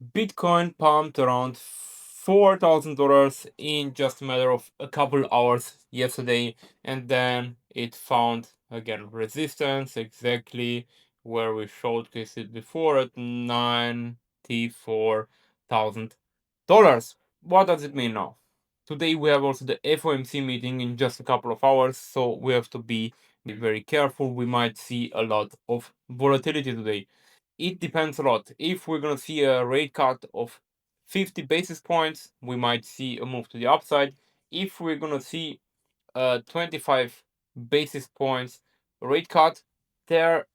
Bitcoin pumped around $4,000 in just a matter of a couple hours yesterday, and then it found again resistance exactly where we showcased it before at $94,000. What does it mean now? Today we have also the FOMC meeting in just a couple of hours, so we have to be very careful. We might see a lot of volatility today. It depends a lot. If we're going to see a rate cut of 50 basis points, we might see a move to the upside. If we're going to see a 25 basis points rate cut, there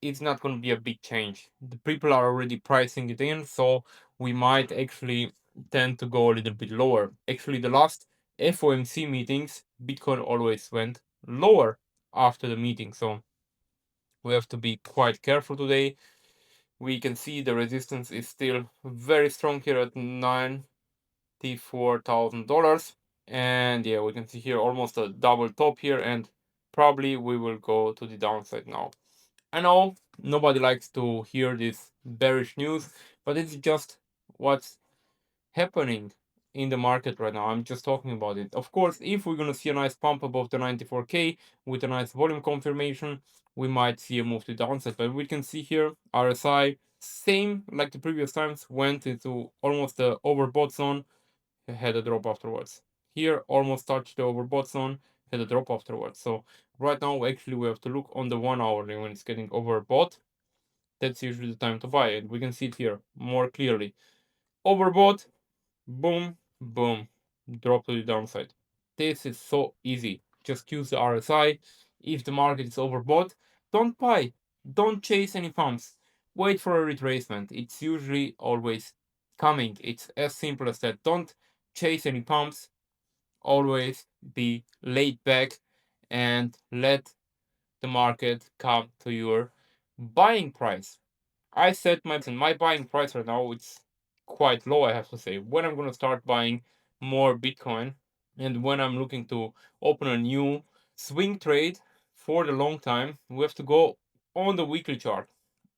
it's not going to be a big change. The people are already pricing it in, so we might actually tend to go a little bit lower. Actually, the last FOMC meetings, Bitcoin always went lower after the meeting, so we have to be quite careful today. We can see the resistance is still very strong here at $94,000. And yeah, we can see here almost a double top here, and probably we will go to the downside now. I know nobody likes to hear this bearish news, but it's just what's happening in the market right now. I'm just talking about it. Of course, if we're going to see a nice pump above the 94K with a nice volume confirmation, we might see a move to the downside. But we can see here RSI, same like the previous times, went into almost the overbought zone, had a drop afterwards. Here, almost touched the overbought zone, had a drop afterwards. So right now, actually, we have to look on the 1 hour when it's getting overbought. That's usually the time to buy it. We can see it here more clearly. Overbought, boom, boom, drop to the downside. This is so easy. Just use the RSI. If the market is overbought, don't buy. Don't chase any pumps. Wait for a retracement. It's usually always coming. It's as simple as that. Don't chase any pumps. Always be laid back and let the market come to your buying price. I set my buying price right now. It's quite low, I have to say. When I'm gonna start buying more Bitcoin, and when I'm looking to open a new swing trade for the long time, we have to go on the weekly chart.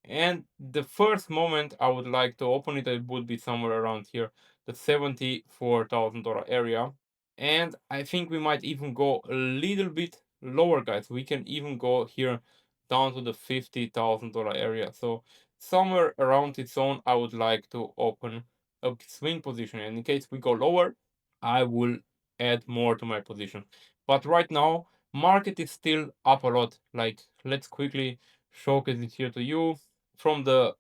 And the first moment I would like to open it, it would be somewhere around here, the $74,000 area. And I think we might even go a little bit lower, guys. We can even go here down to the $50,000 area. So somewhere around its zone, I would like to open a swing position. And in case we go lower, I will add more to my position. But right now, market is still up a lot. Like, let's quickly showcase it here to you. From the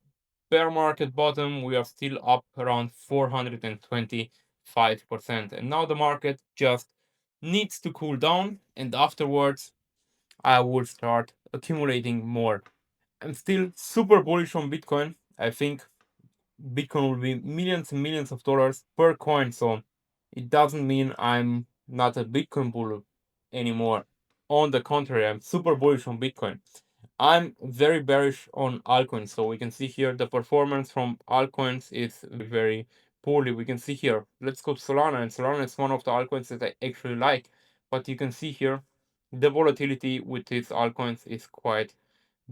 bear market bottom, we are still up around 425%. And now the market just needs to cool down, and afterwards, I will start accumulating more. I'm still super bullish on Bitcoin. I think Bitcoin will be millions and millions of dollars per coin. So it doesn't mean I'm not a Bitcoin bull anymore. On the contrary, I'm super bullish on Bitcoin. I'm very bearish on altcoins. So we can see here the performance from altcoins is very poorly. We can see here, let's go to Solana, and Solana is one of the altcoins that I actually like. But you can see here the volatility with these altcoins is quite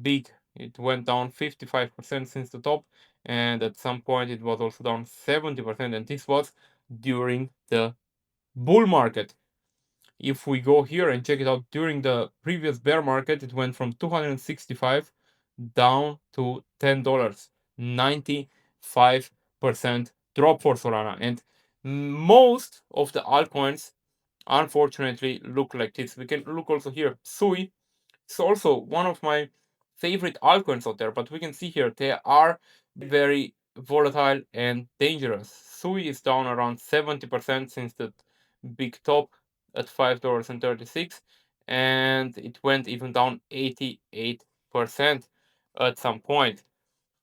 big. It went down 55% since the top, and at some point it was also down 70%, and this was during the bull market. If we go here and check it out during the previous bear market, it went from 265 down to $10, 95% drop for Solana. And most of the altcoins unfortunately look like this. We can look also here. Sui is also one of my favorite altcoins out there, but we can see here they are very volatile and dangerous. Sui is down around 70% since the big top at $5.36, and it went even down 88% at some point.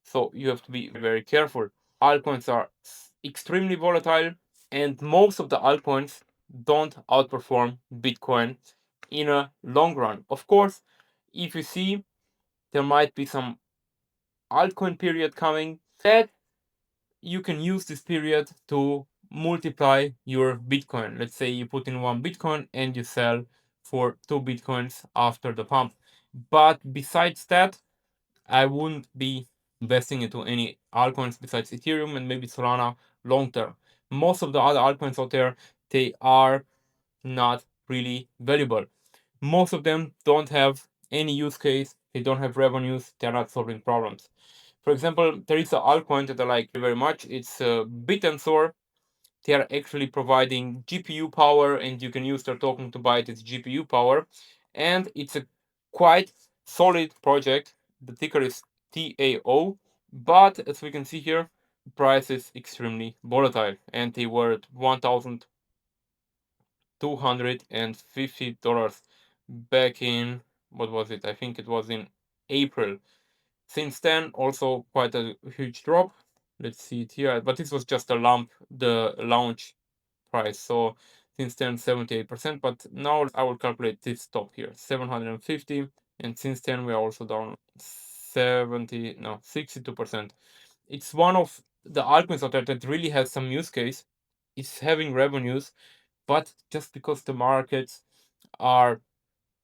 So you have to be very careful. Altcoins are extremely volatile, and most of the altcoins don't outperform Bitcoin in a long run. Of course, if you see there might be some altcoin period coming, that you can use this period to multiply your Bitcoin. Let's say you put in 1 Bitcoin and you sell for 2 Bitcoins after the pump. But besides that, I wouldn't be investing into any altcoins besides Ethereum and maybe Solana long term. Most of the other altcoins out there, they are not really valuable. Most of them don't have any use case, they don't have revenues, they're not solving problems. For example, there is an altcoin that I like very much. It's Bitensor. They are actually providing GPU power, and you can use their token to buy this GPU power. And it's a quite solid project. The ticker is TAO, but as we can see here, the price is extremely volatile, and they were at $1,250 back in, what was it? I think it was in April. Since then, also quite a huge drop. Let's see it here, but this was just a lump, the launch price. So since then, 78%. But now I will calculate this top here, 750, and since then we are also down 62%. It's one of the altcoins out there that really has some use case. It's having revenues, but just because the markets are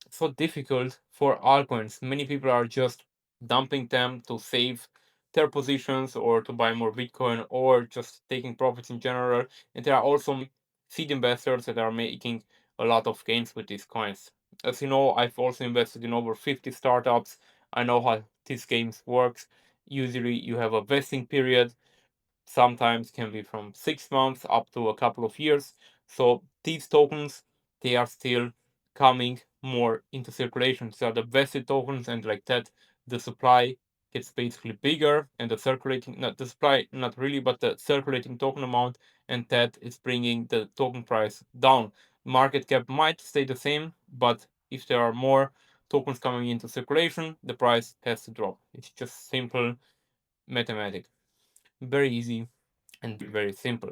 so difficult for altcoins, many people are just dumping them to save their positions or to buy more Bitcoin or just taking profits in general. And there are also seed investors that are making a lot of gains with these coins. As you know, I've also invested in over 50 startups. I know how this game works. Usually you have a vesting period, sometimes can be from 6 months up to a couple of years. So these tokens, they are still coming more into circulation. So the vested tokens, and like that, the supply gets basically bigger, and the circulating, not the supply, not really, but the circulating token amount, and that is bringing the token price down. Market cap might stay the same, but if there are more tokens coming into circulation, the price has to drop. It's just simple mathematics. Very easy and very simple.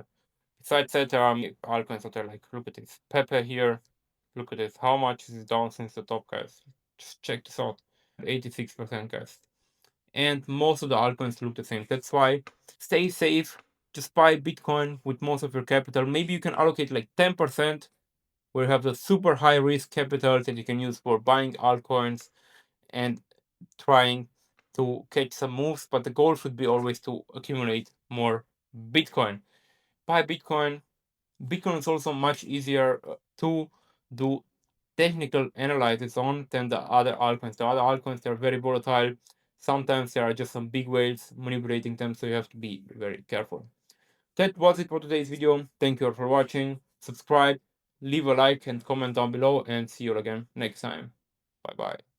Besides that, there are altcoins out there, like, look at this Pepe here. Look at this. How much is it down since the top, guys? Just check this out. 86%, guys. And most of the altcoins look the same. That's why stay safe. Just buy Bitcoin with most of your capital. Maybe you can allocate like 10%, where you have the super high risk capital that you can use for buying altcoins and trying to catch some moves. But the goal should be always to accumulate more Bitcoin. Buy Bitcoin. Bitcoin is also much easier to do technical analysis on than the other altcoins. The other altcoins, they're very volatile. Sometimes there are just some big whales manipulating them, so you have to be very careful. That was it for today's video. Thank you all for watching. Subscribe, leave a like and comment down below, and see you again next time. Bye bye.